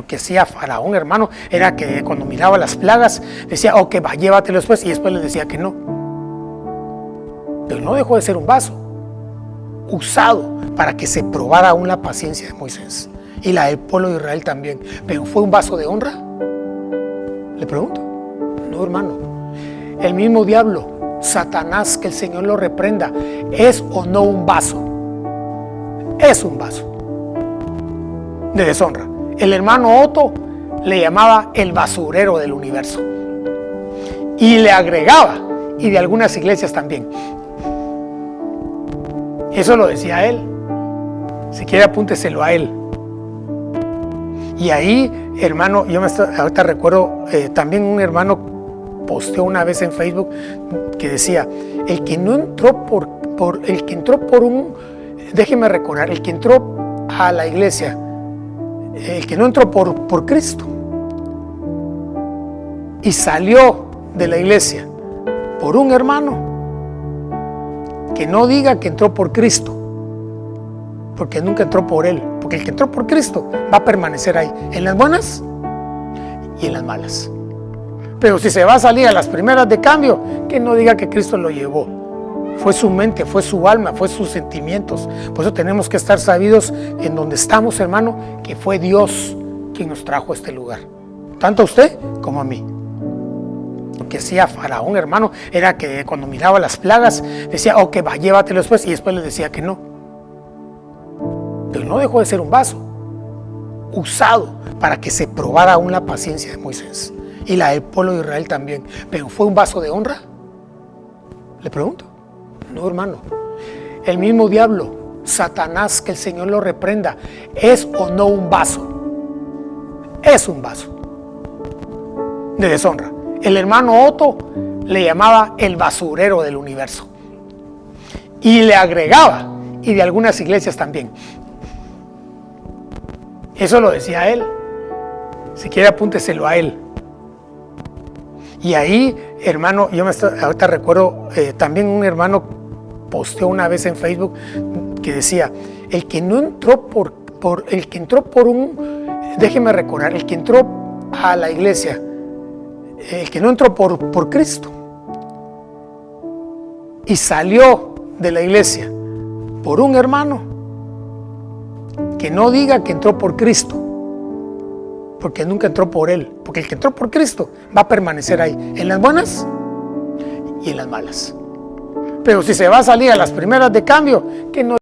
Lo que hacía Faraón, hermano, era que cuando miraba las plagas decía, ok, va, llévatelo después, y después le decía que no. Pero no dejó de ser un vaso usado para que se probara aún la paciencia de Moisés y la del pueblo de Israel también. Pero ¿fue un vaso de honra? Le pregunto. No, hermano. El mismo diablo, Satanás, que el Señor lo reprenda, ¿es o no un vaso? Es un vaso de deshonra. El hermano Otto le llamaba el basurero del universo y le agregaba, y de algunas iglesias también. Eso lo decía él. Si quiere, apúnteselo a él. Y ahí, hermano, ahorita recuerdo, también un hermano posteó una vez en Facebook que decía, el que no entró el que entró por un, déjeme recordar, el que entró a la iglesia, el que no entró por Cristo y salió de la iglesia por un hermano, que no diga que entró por Cristo, porque nunca entró por él, porque el que entró por Cristo va a permanecer ahí, en las buenas y en las malas. Pero si se va a salir a las primeras de cambio, que no diga que Cristo lo llevó. Fue su mente, fue su alma, fue sus sentimientos. Por eso tenemos que estar sabidos en donde estamos, hermano, que fue Dios quien nos trajo a este lugar, tanto a usted como a mí. Lo que hacía Faraón, hermano, era que cuando miraba las plagas decía, ok, va, llévatelo después, y después le decía que no. Pero no dejó de ser un vaso usado para que se probara aún la paciencia de Moisés y la del pueblo de Israel también. Pero ¿fue un vaso de honra? Le pregunto. No, hermano. El mismo diablo, Satanás, que el Señor lo reprenda, ¿es o no un vaso? Es un vaso de deshonra. El hermano Otto le llamaba el basurero del universo y le agregaba, y de algunas iglesias también. Eso lo decía él. Si quiere, apúnteselo a él. Y ahí, hermano, ahorita recuerdo, también un hermano posteó una vez en Facebook que decía, el que no entró el que entró por un, déjeme recordar, el que entró a la iglesia, el que no entró por Cristo y salió de la iglesia por un hermano, que no diga que entró por Cristo, porque nunca entró por él, porque el que entró por Cristo va a permanecer ahí, en las buenas y en las malas. Pero si se va a salir a las primeras de cambio, que no